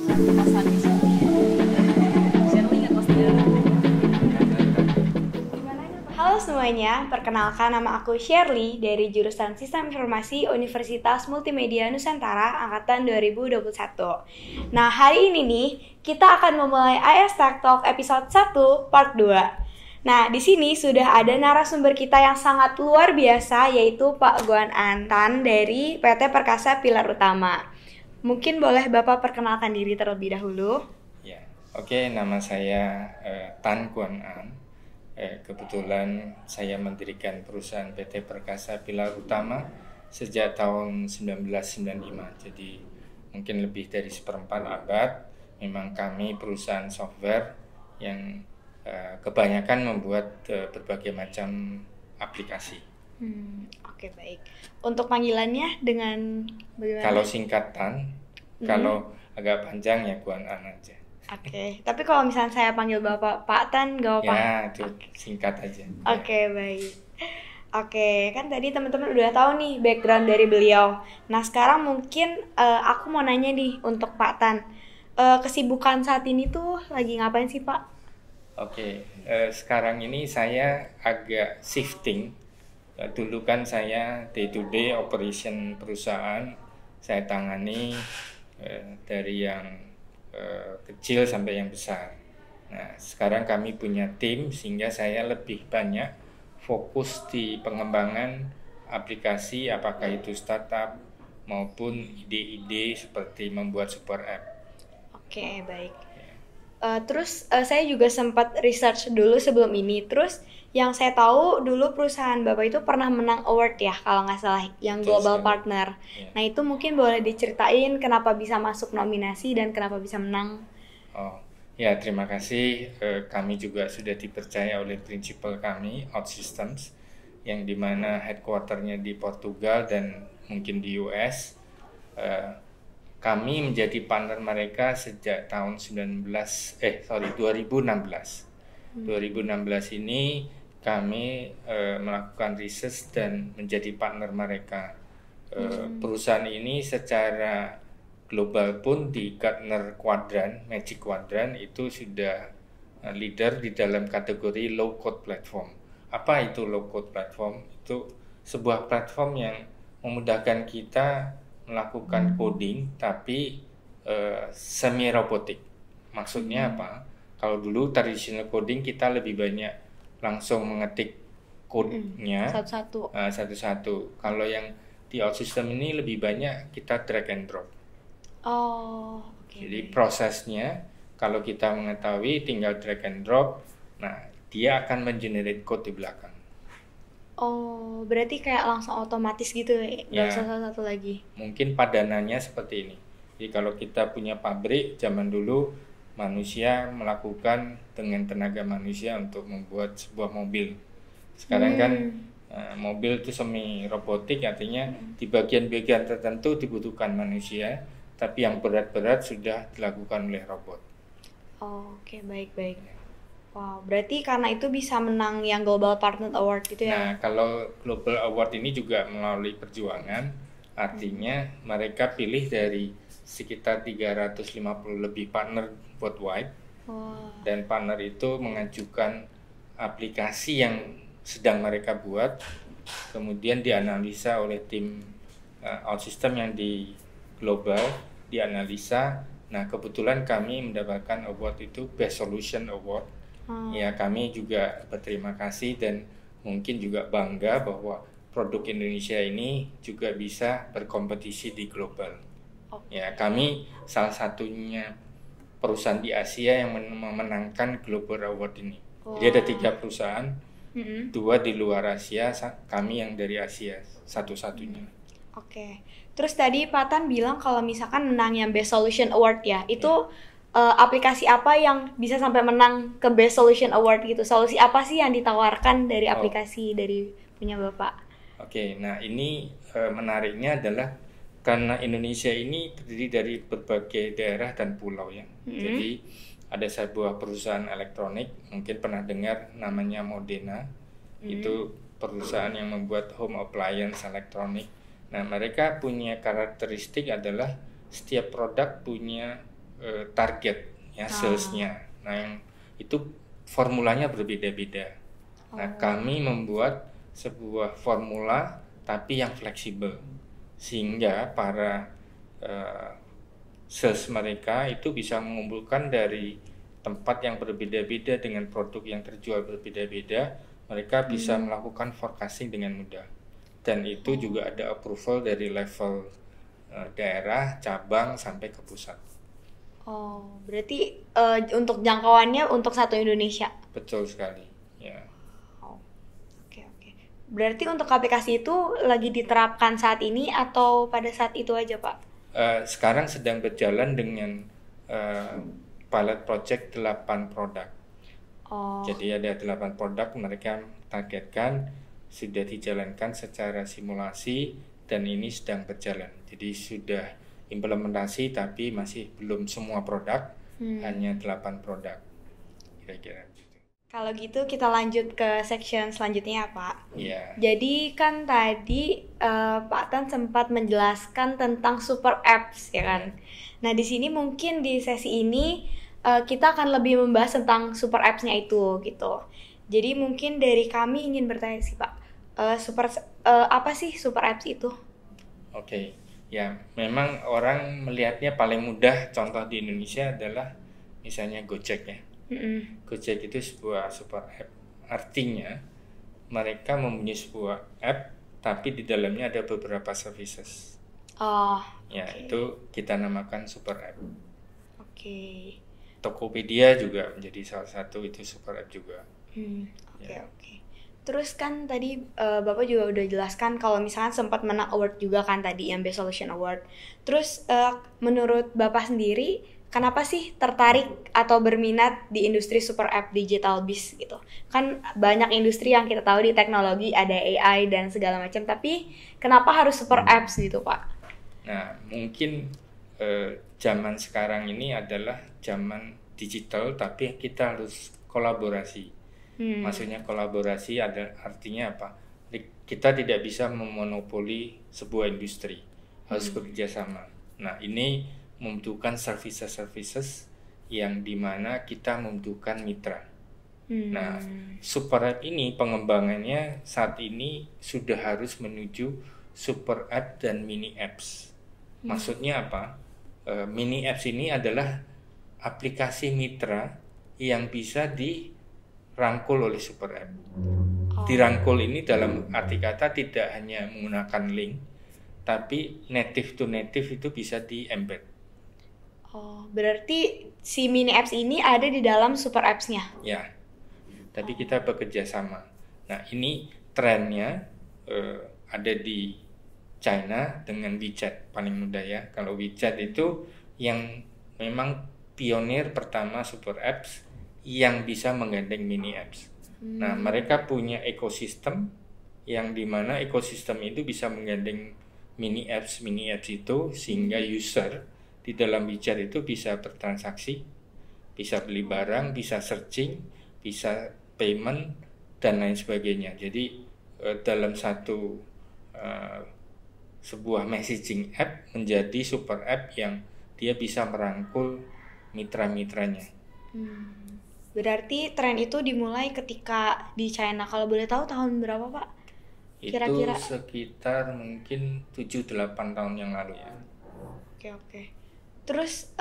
kosan di sini. Shirley nggak kos di dalam. Halo semuanya, perkenalkan nama aku Shirley dari jurusan Sistem Informasi Universitas Multimedia Nusantara angkatan 2021. Nah, hari ini nih kita akan memulai IS Tech Talk episode 1 part 2. Nah, di sini sudah ada narasumber kita yang sangat luar biasa, yaitu Pak Guan Antan dari PT Perkasa Pilar Utama. Mungkin boleh Bapak perkenalkan diri terlebih dahulu. Ya, oke, nama saya Tan Guan An. Kebetulan saya mendirikan perusahaan PT Perkasa Pilar Utama sejak tahun 1995. Jadi mungkin lebih dari seperempat abad. Memang kami perusahaan software yang kebanyakan membuat berbagai macam aplikasi. Oke, baik. Untuk panggilannya dengan bagaimana? Kalau singkatan, kalau agak panjang ya Guan An aja. Oke, tapi kalau misalnya saya panggil Bapak Pak Tan, gak apa-apa? Ya, itu singkat aja. Oke, baik. Oke, kan tadi teman-teman udah tahu nih background dari beliau. Nah, sekarang mungkin aku mau nanya nih untuk Pak Tan. Kesibukan saat ini tuh lagi ngapain sih, Pak? Oke, sekarang ini saya agak shifting. Dulu kan saya day to day operation perusahaan, saya tangani dari yang kecil sampai yang besar. Nah, sekarang kami punya tim sehingga saya lebih banyak fokus di pengembangan aplikasi, apakah itu startup maupun ide-ide seperti membuat super app. Oke, baik. Terus saya juga sempat research dulu sebelum ini. Terus yang saya tahu dulu perusahaan Bapak itu pernah menang award ya kalau nggak salah, yang Global Partner. Ya. Nah itu mungkin boleh diceritain kenapa bisa masuk nominasi dan kenapa bisa menang. Oh ya, terima kasih. Kami juga sudah dipercaya oleh prinsipal kami, OutSystems, yang dimana headquarternya di Portugal dan mungkin di US. Kami menjadi partner mereka sejak tahun 2016. 2016 ini kami melakukan research dan menjadi partner mereka. Perusahaan ini secara global pun di Gartner Quadrant, Magic Quadrant itu sudah leader di dalam kategori low code platform. Apa itu low code platform? Itu sebuah platform yang memudahkan kita melakukan coding tapi semi robotik. Maksudnya apa? Kalau dulu traditional coding kita lebih banyak langsung mengetik code-nya satu-satu. Kalau yang di OutSystem ini lebih banyak kita drag and drop. Oh, oke. Jadi prosesnya kalau kita mengetahui tinggal drag and drop, nah dia akan mengenerate code di belakang. Oh, berarti kayak langsung otomatis gitu ya, nggak usah satu lagi. Mungkin padanannya seperti ini. Jadi kalau kita punya pabrik, zaman dulu manusia melakukan dengan tenaga manusia untuk membuat sebuah mobil. Sekarang kan mobil itu semi robotik, artinya di bagian-bagian tertentu dibutuhkan manusia, tapi yang berat-berat sudah dilakukan oleh robot. Oh, oke, baik-baik. Wow, berarti karena itu bisa menang yang Global Partner Award gitu ya? Nah, kalau Global Award ini juga melalui perjuangan, artinya mereka pilih dari sekitar 350 lebih partner worldwide. Dan partner itu mengajukan aplikasi yang sedang mereka buat, kemudian dianalisa oleh tim OutSystem yang di global, dianalisa. Nah, kebetulan kami mendapatkan award itu Best Solution Award. Ya, kami juga berterima kasih dan mungkin juga bangga bahwa produk Indonesia ini juga bisa berkompetisi di global. Ya, kami salah satunya perusahaan di Asia yang memenangkan Global Award ini. Jadi ada 3 perusahaan, 2 di luar Asia, kami yang dari Asia satu-satunya. Oke. Terus tadi Pak Tan bilang kalau misalkan menang yang Best Solution Award ya, itu aplikasi apa yang bisa sampai menang ke Best Solution Award gitu? Solusi apa sih yang ditawarkan dari aplikasi dari punya Bapak? Oke, nah ini menariknya adalah karena Indonesia ini terdiri dari berbagai daerah dan pulau ya. Jadi ada sebuah perusahaan elektronik, mungkin pernah dengar namanya Modena. Itu perusahaan yang membuat home appliance elektronik. Nah, mereka punya karakteristik adalah setiap produk punya target ya salesnya. Nah yang itu formulanya berbeda-beda. Nah kami membuat sebuah formula tapi yang fleksibel sehingga para sales mereka itu bisa mengumpulkan dari tempat yang berbeda-beda dengan produk yang terjual berbeda-beda. Mereka bisa melakukan forecasting dengan mudah dan itu juga ada approval dari level daerah, cabang sampai ke pusat. Oh, berarti untuk jangkauannya untuk satu Indonesia. Betul sekali, ya. Oh, oke. Berarti untuk aplikasi itu lagi diterapkan saat ini atau pada saat itu aja, Pak? Sekarang sedang berjalan dengan pilot project 8 produk. Jadi ada 8 produk mereka targetkan sudah dijalankan secara simulasi dan ini sedang berjalan. Jadi sudah implementasi tapi masih belum semua produk, hanya 8 produk kira-kira. Kalau gitu kita lanjut ke section selanjutnya ya, Pak. Iya. Jadi kan tadi Pak Tan sempat menjelaskan tentang super apps ya kan. Nah di sini mungkin di sesi ini kita akan lebih membahas tentang super apps-nya itu gitu. Jadi mungkin dari kami ingin bertanya sih Pak, apa sih super apps itu? Oke. Ya, memang orang melihatnya paling mudah contoh di Indonesia adalah misalnya Gojek ya. Gojek itu sebuah super app. Artinya mereka mempunyai sebuah app tapi di dalamnya ada beberapa services. Ya, itu kita namakan super app. Tokopedia juga menjadi salah satu itu super app juga. Oke. Terus kan tadi Bapak juga udah jelaskan kalau misalkan sempat menang award juga kan tadi yang Best Solution Award. Terus menurut Bapak sendiri kenapa sih tertarik atau berminat di industri super app digital biz gitu? Kan banyak industri yang kita tahu di teknologi ada AI dan segala macam, tapi kenapa harus super apps gitu Pak? Nah mungkin zaman sekarang ini adalah zaman digital tapi kita harus kolaborasi. Maksudnya kolaborasi artinya apa? Kita tidak bisa memonopoli sebuah industri, harus bekerja sama. Nah ini membutuhkan services yang dimana kita membutuhkan mitra. Nah super app ini pengembangannya saat ini sudah harus menuju super app dan mini apps. Maksudnya apa? Mini apps ini adalah aplikasi mitra yang bisa dirangkul oleh super app. Dirangkul ini dalam arti kata tidak hanya menggunakan link, tapi native to native itu bisa di-embed. Berarti si mini apps ini ada di dalam super apps-nya? Ya, tapi kita bekerja sama. Nah ini trennya ada di China dengan WeChat paling mudah ya. Kalau WeChat itu yang memang pionir pertama super apps yang bisa menggandeng mini apps. Nah mereka punya ekosistem yang dimana ekosistem itu bisa menggandeng mini apps itu sehingga user di dalam WeChat itu bisa bertransaksi, bisa beli barang, bisa searching, bisa payment dan lain sebagainya. Jadi dalam sebuah messaging app menjadi super app yang dia bisa merangkul mitra-mitranya. Berarti tren itu dimulai ketika di China. Kalau boleh tahu tahun berapa Pak? Kira-kira? Itu sekitar mungkin 7-8 tahun yang lalu ya. Oke. Terus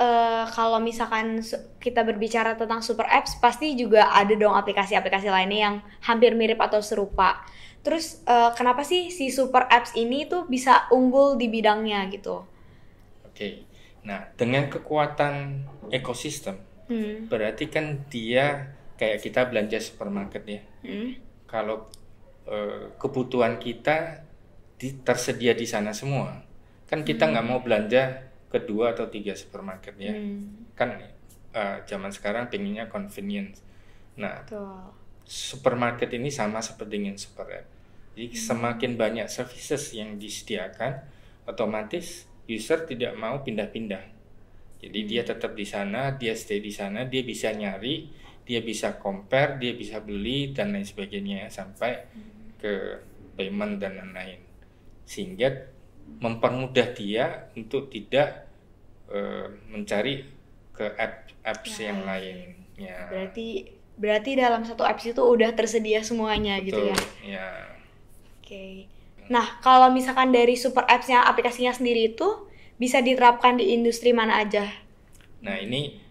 kalau misalkan kita berbicara tentang super apps, pasti juga ada dong aplikasi-aplikasi lainnya yang hampir mirip atau serupa. Terus kenapa sih si super apps ini tuh bisa unggul di bidangnya gitu? Oke. Nah, dengan kekuatan ekosistem, berarti kan dia kayak kita belanja supermarket ya. Kalau kebutuhan kita tersedia di sana semua, kan kita nggak mau belanja ke 2 atau 3 supermarket ya. Kan zaman sekarang pengennya convenience. Nah, supermarket ini sama seperti dengan super app. Jadi semakin banyak services yang disediakan, otomatis user tidak mau pindah-pindah. Jadi dia tetap di sana, dia stay di sana, dia bisa nyari, dia bisa compare, dia bisa beli dan lain sebagainya sampai ke payment dan lain-lain. Sehingga mempermudah dia untuk tidak mencari ke apps yang lain. Ya. Berarti dalam satu apps itu udah tersedia semuanya. Betul, gitu ya. Ya. Oke. Nah, kalau misalkan dari super apps-nya, aplikasinya sendiri itu bisa diterapkan di industri mana aja? Nah, ini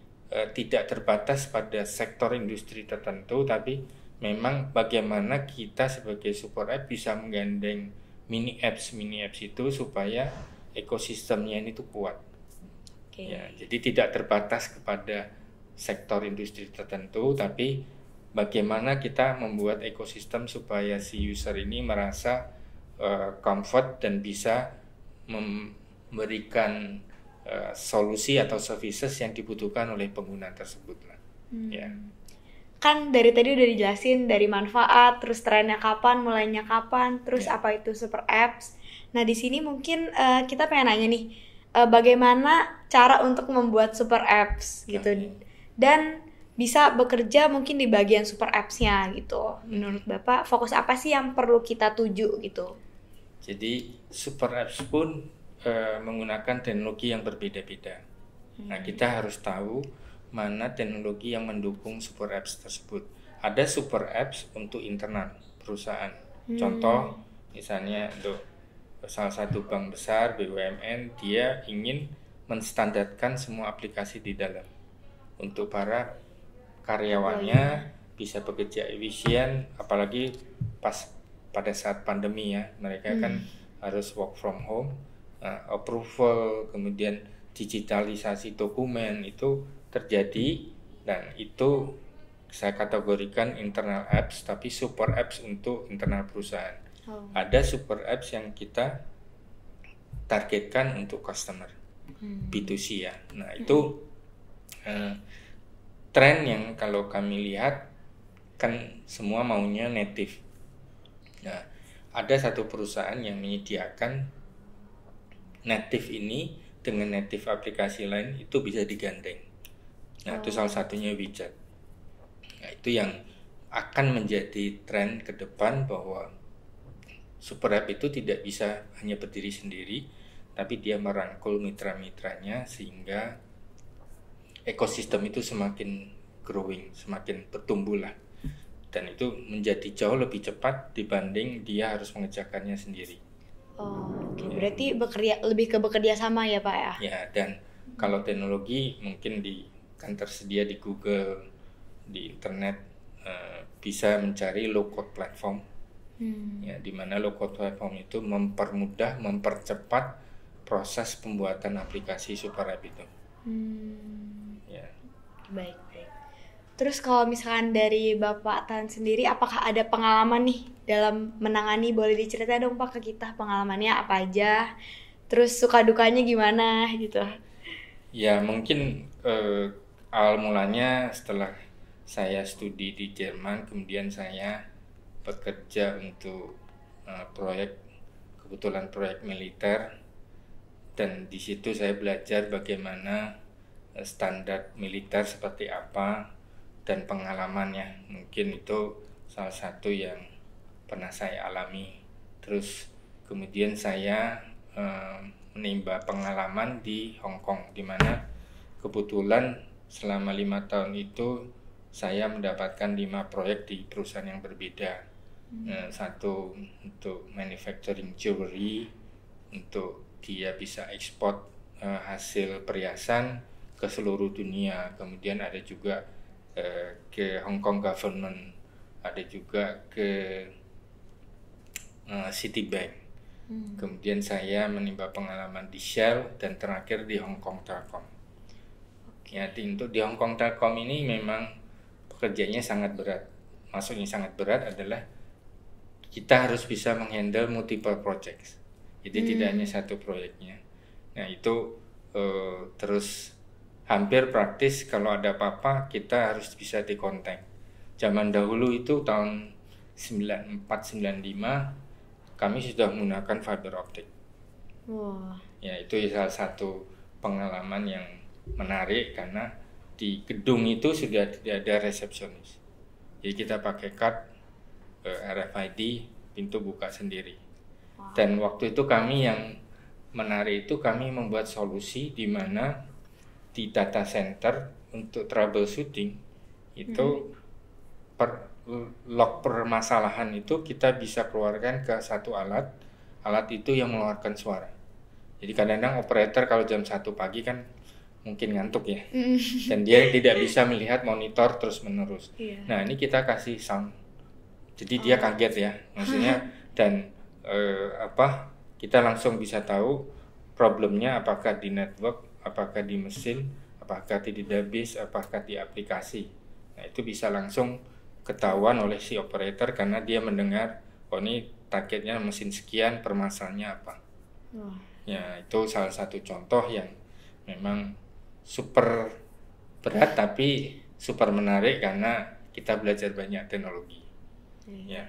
tidak terbatas pada sektor industri tertentu, tapi memang bagaimana kita sebagai super app bisa menggandeng mini apps itu supaya ekosistemnya ini tuh kuat. Ya, jadi tidak terbatas kepada sektor industri tertentu, tapi bagaimana kita membuat ekosistem supaya si user ini merasa comfort dan bisa memberikan solusi atau services yang dibutuhkan oleh pengguna tersebut lah. Ya. Kan dari tadi udah dijelasin dari manfaat, terus trennya kapan, mulainya kapan, terus apa itu super apps. Nah, di sini mungkin kita pengen nanya nih, bagaimana cara untuk membuat super apps gitu. Dan bisa bekerja mungkin di bagian super apps-nya gitu. Menurut Bapak, fokus apa sih yang perlu kita tuju gitu? Jadi super apps pun menggunakan teknologi yang berbeda-beda. Nah, kita harus tahu mana teknologi yang mendukung super apps tersebut. Ada super apps untuk internal perusahaan. Contoh, misalnya untuk salah satu bank besar BUMN, dia ingin menstandarkan semua aplikasi di dalam untuk para karyawannya bisa bekerja efisien, apalagi pada saat pandemi ya, mereka kan harus work from home. Approval, kemudian digitalisasi dokumen itu terjadi, dan itu saya kategorikan internal apps, tapi super apps untuk internal perusahaan. Ada super apps yang kita targetkan untuk customer B2C ya. Nah, itu tren yang kalau kami lihat kan semua maunya native. Nah, ada satu perusahaan yang menyediakan native ini dengan native aplikasi lain itu bisa digandeng. Nah, itu salah satunya widget. Nah, itu yang akan menjadi tren ke depan, bahwa super app itu tidak bisa hanya berdiri sendiri, tapi dia merangkul mitra-mitranya sehingga ekosistem itu semakin growing, semakin bertumbuh lah. Dan itu menjadi jauh lebih cepat dibanding dia harus mengerjakannya sendiri. Berarti lebih ke bekerja sama ya Pak ya? Ya, dan kalau teknologi mungkin kan tersedia di Google, di internet, bisa mencari low code platform. Ya, di mana low code platform itu mempercepat proses pembuatan aplikasi super app itu. Ya. Baik. Terus kalau misalkan dari Bapak Tan sendiri, apakah ada pengalaman nih dalam menangani, boleh diceritain dong Pak ke kita pengalamannya apa aja, terus suka dukanya gimana gitu? Ya, mungkin awal mulanya setelah saya studi di Jerman, kemudian saya bekerja untuk kebetulan proyek militer, dan di situ saya belajar bagaimana standar militer seperti apa dan pengalamannya. Mungkin itu salah satu yang pernah saya alami. Terus kemudian saya menimba pengalaman di Hong Kong, di mana kebetulan selama 5 tahun itu saya mendapatkan 5 proyek di perusahaan yang berbeda. Satu untuk manufacturing jewelry, untuk dia bisa ekspor hasil perhiasan ke seluruh dunia. Kemudian ada juga ke Hong Kong government, ada juga ke Citibank. Kemudian saya menimba pengalaman di Shell, dan terakhir di Hong Kong Telkom. Ya, untuk di Hong Kong Telkom ini memang pekerjaannya sangat berat. Maksudnya sangat berat adalah kita harus bisa menghandle multiple projects. Jadi tidak hanya satu proyeknya. Nah, itu terus hampir praktis, kalau ada apa-apa kita harus bisa dikontak. Zaman dahulu itu tahun 94-95 kami sudah menggunakan fiber optic. Ya, itu salah satu pengalaman yang menarik, karena di gedung itu sudah tidak ada resepsionis. Jadi kita pakai card RFID, pintu buka sendiri. Dan waktu itu kami yang menarik itu, kami membuat solusi di mana di data center untuk troubleshooting itu log permasalahan itu kita bisa keluarkan ke satu alat itu yang mengeluarkan suara. Jadi kadang-kadang operator kalau jam 1 pagi kan mungkin ngantuk ya, dan dia tidak bisa melihat monitor terus menerus. Nah ini kita kasih sound, jadi dia kaget ya, maksudnya dan kita langsung bisa tahu problemnya apakah di network, apakah di mesin, apakah di database, apakah di aplikasi. Nah itu bisa langsung ketahuan oleh si operator karena dia mendengar, oh ini targetnya mesin sekian, permasalahannya apa. Ya itu salah satu contoh yang memang super berat tapi super menarik karena kita belajar banyak teknologi. Ya.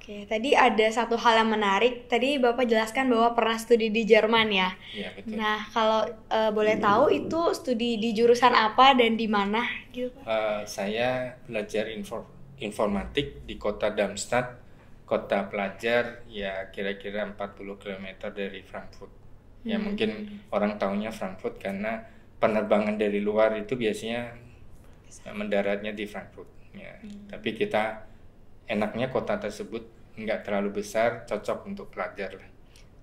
Oke, tadi ada satu hal yang menarik. Tadi Bapak jelaskan bahwa pernah studi di Jerman ya. Iya, betul. Nah, kalau boleh tahu itu studi di jurusan apa dan di mana gitu Pak? Saya belajar informatik di kota Darmstadt, kota pelajar ya kira-kira 40 km dari Frankfurt. Ya mungkin orang taunya Frankfurt karena penerbangan dari luar itu biasanya mendaratnya di Frankfurt. Ya. Tapi kita enaknya kota tersebut nggak terlalu besar, cocok untuk pelajar lah.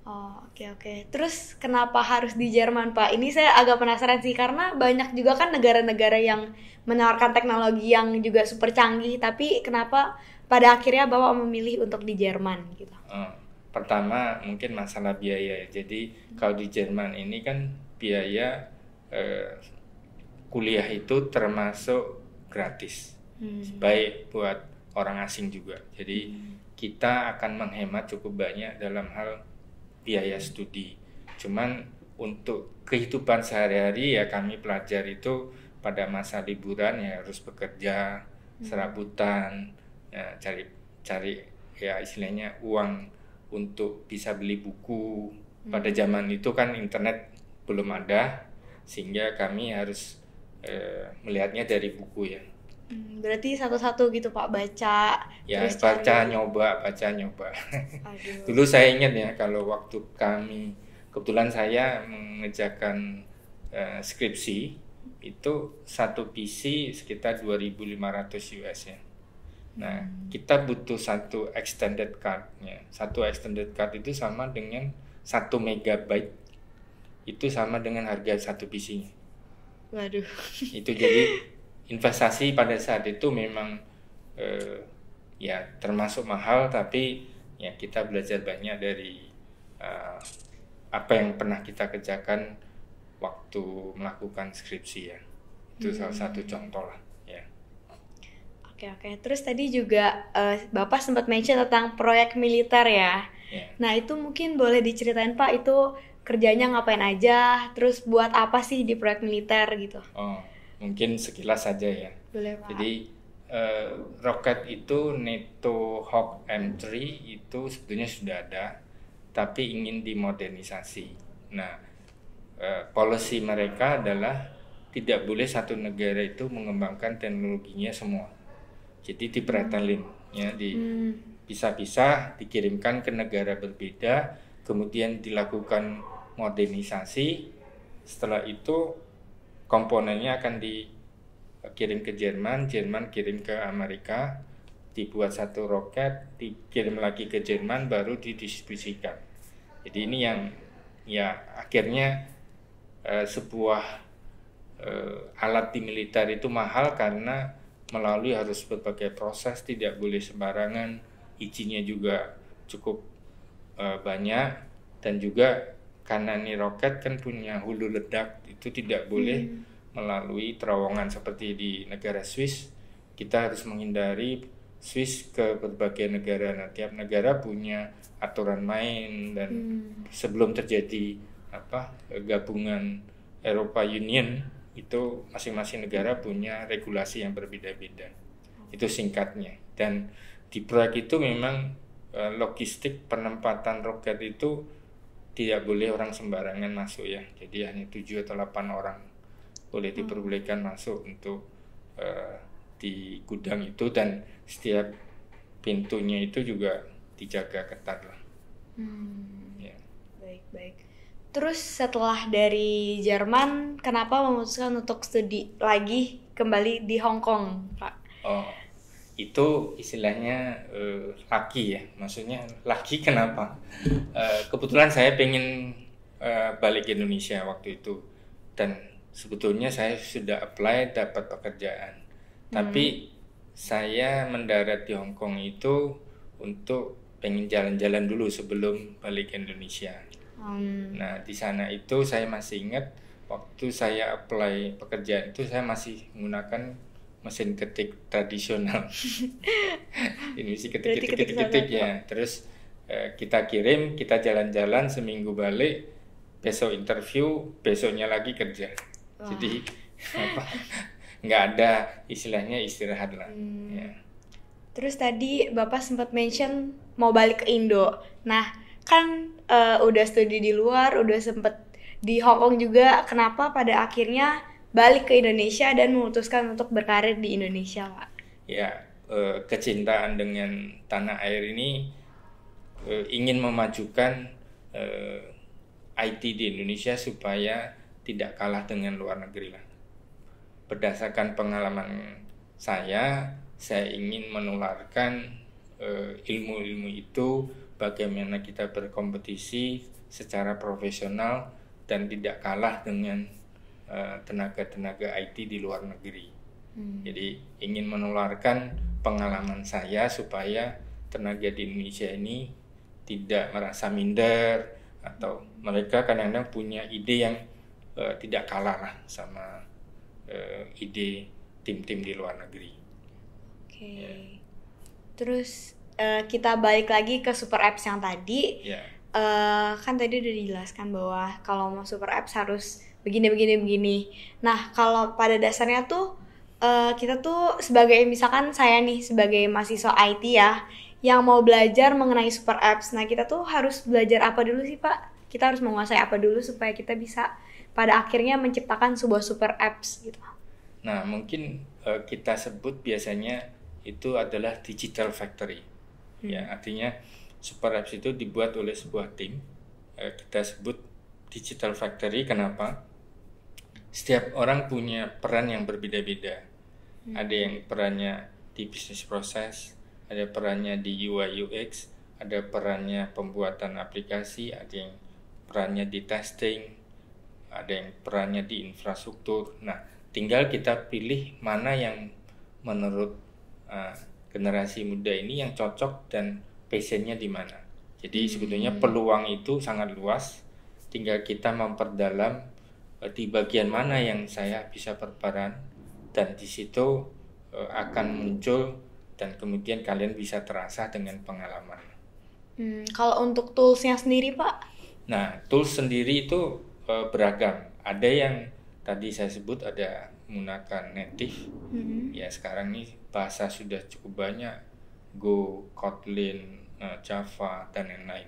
Oh, oke. Terus kenapa harus di Jerman, Pak? Ini saya agak penasaran sih karena banyak juga kan negara-negara yang menawarkan teknologi yang juga super canggih, tapi kenapa pada akhirnya Bapak memilih untuk di Jerman gitu? Pertama mungkin masalah biaya. Jadi kalau di Jerman ini kan biaya kuliah itu termasuk gratis, baik buat orang asing juga. Jadi kita akan menghemat cukup banyak dalam hal biaya studi. Cuman untuk kehidupan sehari-hari ya kami pelajar itu pada masa liburan ya harus bekerja, serabutan, ya cari ya istilahnya uang untuk bisa beli buku. Pada zaman itu kan internet belum ada, sehingga kami harus melihatnya dari buku ya. Berarti satu-satu gitu Pak, baca. Ya terus baca nyoba. Dulu saya ingat ya kalau waktu kami kebetulan saya mengerjakan skripsi itu satu PC sekitar 2.500 US ya. Nah, kita butuh satu extended card-nya. Satu extended card itu sama dengan 1 megabyte. Itu sama dengan harga satu PC-nya. Waduh. Itu jadi investasi pada saat itu memang ya termasuk mahal, tapi ya kita belajar banyak dari apa yang pernah kita kerjakan waktu melakukan skripsi ya. Itu salah satu contoh lah. Oke. Terus tadi juga Bapak sempat mention tentang proyek militer ya. Nah itu mungkin boleh diceritain Pak, itu kerjanya ngapain aja, terus buat apa sih di proyek militer gitu? Oh, mungkin sekilas saja ya. Boleh Pak. Jadi roket itu NATO Hawk M3 itu sebetulnya sudah ada, tapi ingin dimodernisasi. Nah, policy mereka adalah tidak boleh satu negara itu mengembangkan teknologinya semua. Jadi dipretelin ya, bisa-bisa dikirimkan ke negara berbeda, kemudian dilakukan modernisasi. Setelah itu komponennya akan dikirim ke Jerman kirim ke Amerika, dibuat satu roket, dikirim lagi ke Jerman, baru didistribusikan. Jadi ini yang ya akhirnya sebuah alat di militer itu mahal karena melalui harus berbagai proses, tidak boleh sembarangan, izinnya juga cukup banyak, dan juga karena ini roket kan punya hulu ledak, itu tidak boleh melalui terowongan seperti di negara Swiss. Kita harus menghindari Swiss ke berbagai negara. Nah, tiap negara punya aturan main, dan sebelum terjadi gabungan Eropa Union itu masing-masing negara punya regulasi yang berbeda-beda. Itu singkatnya. Dan di proyek itu memang logistik penempatan roket itu tidak boleh orang sembarangan masuk ya. Jadi hanya 7 atau 8 orang boleh diperbolehkan masuk untuk di gudang itu, dan setiap pintunya itu juga dijaga ketat lah. Baik. Terus setelah dari Jerman, kenapa memutuskan untuk studi lagi kembali di Hong Kong, Pak? Oh, itu istilahnya laki ya. Maksudnya laki kenapa? Kebetulan saya pengen balik ke Indonesia waktu itu. Dan sebetulnya saya sudah apply dapat pekerjaan. Tapi saya mendarat di Hong Kong itu untuk pengen jalan-jalan dulu sebelum balik ke Indonesia. Nah, di sana itu saya masih ingat waktu saya apply pekerjaan itu saya masih menggunakan mesin ketik tradisional. Ini sih ketik ya. Terus kita kirim, kita jalan-jalan seminggu balik, besok interview, besoknya lagi kerja. Jadi nggak ada istilahnya istirahat lah. Ya. Terus tadi Bapak sempat mention mau balik ke Indo. Nah, kan udah studi di luar, udah sempet di Hong Kong juga. Kenapa pada akhirnya balik ke Indonesia dan memutuskan untuk berkarir di Indonesia, Pak? Ya, kecintaan dengan tanah air ini ingin memajukan IT di Indonesia supaya tidak kalah dengan luar negeri lah. Berdasarkan pengalaman saya ingin menularkan ilmu-ilmu itu, bagaimana kita berkompetisi secara profesional dan tidak kalah dengan tenaga-tenaga IT di luar negeri. Jadi ingin menularkan pengalaman saya supaya tenaga di Indonesia ini tidak merasa minder, atau mereka kadang-kadang punya ide yang tidak kalah lah sama ide tim-tim di luar negeri. Oke. Terus kita balik lagi ke super apps yang tadi. Kan tadi udah dijelaskan bahwa kalau mau super apps harus begini. Nah, kalau pada dasarnya tuh kita tuh sebagai, misalkan saya nih sebagai mahasiswa IT ya, yang mau belajar mengenai super apps. Nah, kita tuh harus belajar apa dulu sih, Pak? Kita harus menguasai apa dulu supaya kita bisa pada akhirnya menciptakan sebuah super apps gitu. Nah, mungkin kita sebut biasanya itu adalah digital factory. Ya, artinya super apps itu dibuat oleh sebuah tim. Kita sebut digital factory. Kenapa? Setiap orang punya peran yang berbeda-beda. Ada yang perannya di business process, ada perannya di UI UX, ada perannya pembuatan aplikasi, ada yang perannya di testing, ada yang perannya di infrastruktur. Nah, tinggal kita pilih mana yang menurut generasi muda ini yang cocok dan passionnya di mana. Jadi sebetulnya peluang itu sangat luas, tinggal kita memperdalam di bagian mana yang saya bisa berperan, dan di situ akan muncul dan kemudian kalian bisa terasa dengan pengalaman. Kalau untuk toolsnya sendiri, Pak? Nah, tools sendiri itu beragam. Ada yang tadi saya sebut ada menggunakan native. Ya, sekarang ini bahasa sudah cukup banyak, Go, Kotlin, Java, dan lain-lain.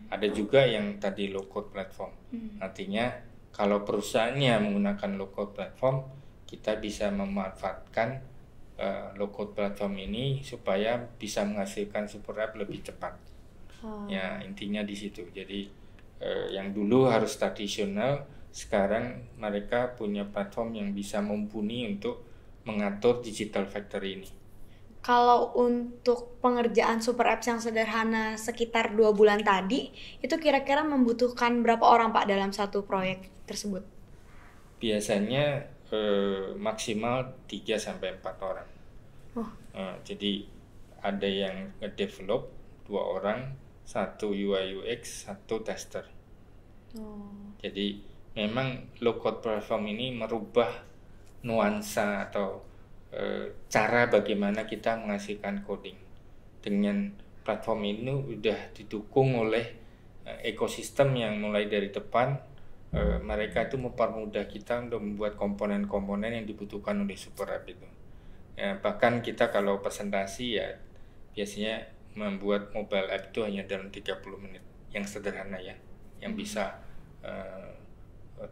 Ada juga yang tadi low code platform. Artinya kalau perusahaannya menggunakan low code platform, kita bisa memanfaatkan low code platform ini supaya bisa menghasilkan super app lebih cepat. Ya, intinya di situ. Jadi yang dulu harus tradisional, sekarang mereka punya platform yang bisa mumpuni untuk mengatur digital factory ini. Kalau untuk pengerjaan super apps yang sederhana sekitar 2 bulan tadi, itu kira-kira membutuhkan berapa orang, Pak, dalam satu proyek tersebut? Biasanya maksimal 3-4 orang. Jadi ada yang nge-develop 2 orang, 1 UI UX, 1 tester. Jadi memang low code platform ini merubah nuansa atau cara bagaimana kita menghasilkan coding. Dengan platform ini udah didukung oleh ekosistem yang mulai dari depan, mereka itu mempermudah kita untuk membuat komponen-komponen yang dibutuhkan oleh super app itu. Ya, bahkan kita kalau presentasi ya biasanya membuat mobile app itu hanya dalam 30 menit, yang sederhana ya, yang bisa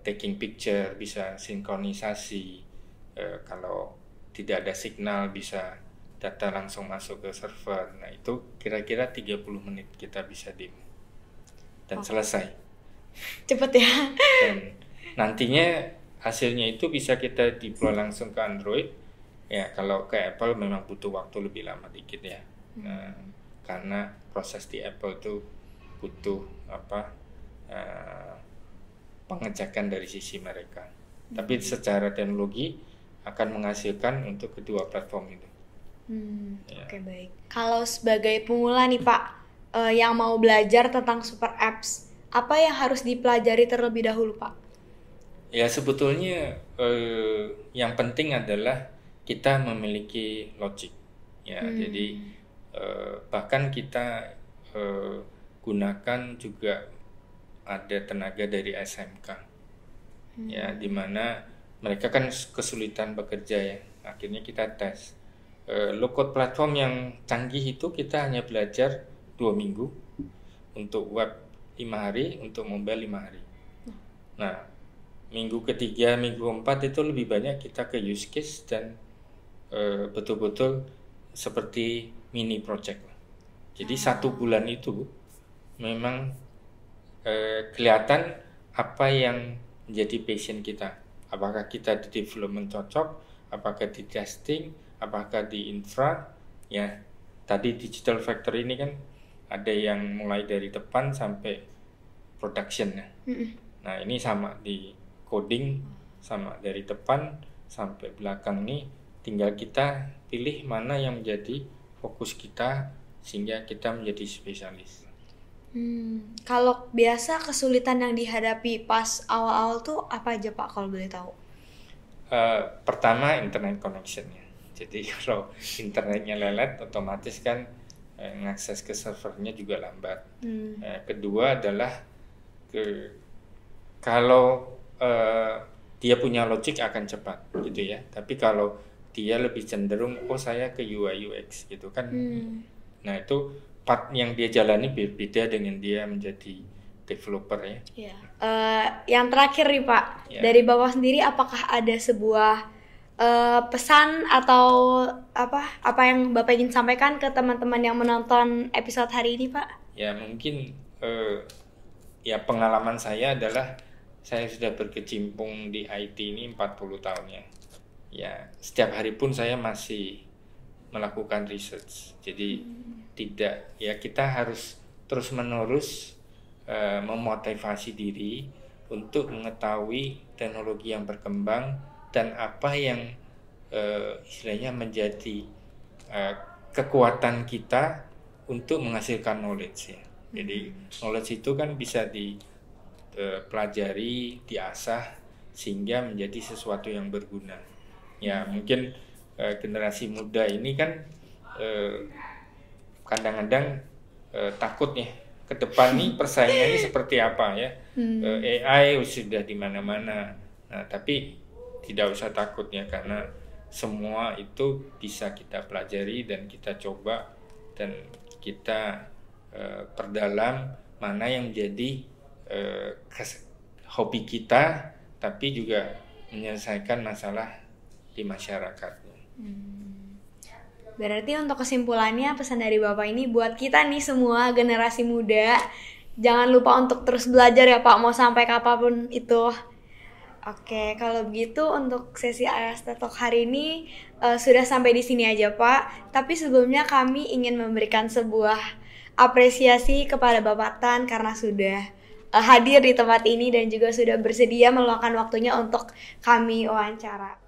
taking picture, bisa sinkronisasi, kalau tidak ada signal bisa data langsung masuk ke server. Nah, itu kira-kira 30 menit kita bisa demo dan selesai. Cepet ya. Dan nantinya hasilnya itu bisa kita deploy langsung ke Android. Ya kalau ke Apple memang butuh waktu lebih lama dikit ya. Nah, karena proses di Apple itu butuh pengecekan dari sisi mereka. Tapi secara teknologi akan menghasilkan untuk kedua platform itu. Ya. Oke, baik. Kalau sebagai pemula nih Pak, yang mau belajar tentang super apps, apa yang harus dipelajari terlebih dahulu Pak? Ya sebetulnya yang penting adalah kita memiliki logic. Ya, jadi bahkan kita gunakan juga ada tenaga dari SMK. Ya, dimana mereka kan kesulitan bekerja ya. Akhirnya kita tes. Low-code platform yang canggih itu kita hanya belajar 2 minggu, untuk web 5 hari, untuk mobile 5 hari. Nah, minggu ketiga, minggu 4 itu lebih banyak kita ke use case dan betul-betul seperti mini project. Jadi 1 bulan itu memang kelihatan apa yang menjadi passion kita. Apakah kita di development cocok, apakah di testing, apakah di infra. Ya, tadi digital factory ini kan ada yang mulai dari depan sampai production ya. Nah, ini sama di coding, sama dari depan sampai belakang nih, tinggal kita pilih mana yang menjadi fokus kita sehingga kita menjadi spesialis. Kalau biasa kesulitan yang dihadapi pas awal-awal tuh apa aja Pak kalau boleh tahu? Pertama internet connectionnya. Jadi kalau internetnya lelet, otomatis kan ngakses ke servernya juga lambat. Kedua adalah kalau dia punya logic akan cepat gitu ya. Tapi kalau dia lebih cenderung saya ke UI UX gitu kan. Nah itu part yang dia jalani berbeda dengan dia menjadi developer ya. Yang terakhir nih Pak, dari Bapak sendiri apakah ada sebuah pesan atau apa yang Bapak ingin sampaikan ke teman-teman yang menonton episode hari ini Pak? Ya mungkin ya pengalaman saya adalah saya sudah berkecimpung di IT ini 40 tahun ya. Ya setiap hari pun saya masih melakukan research. Jadi tidak, ya kita harus terus-menerus memotivasi diri untuk mengetahui teknologi yang berkembang dan apa yang istilahnya menjadi kekuatan kita untuk menghasilkan knowledge ya. Jadi knowledge itu kan bisa dipelajari, diasah sehingga menjadi sesuatu yang berguna. Ya mungkin generasi muda ini kan kadang-kadang takut ya ke depan nih persaingannya seperti apa ya. AI sudah di mana-mana. Nah, tapi tidak usah takut ya karena semua itu bisa kita pelajari dan kita coba dan kita perdalam mana yang menjadi hobi kita tapi juga menyelesaikan masalah di masyarakat. Berarti untuk kesimpulannya pesan dari Bapak ini buat kita nih semua generasi muda, jangan lupa untuk terus belajar ya Pak, mau sampai kapanpun itu. Oke, kalau begitu untuk sesi AS Talk hari ini sudah sampai di sini aja Pak. Tapi sebelumnya kami ingin memberikan sebuah apresiasi kepada Bapak Tan karena sudah hadir di tempat ini dan juga sudah bersedia meluangkan waktunya untuk kami wawancara.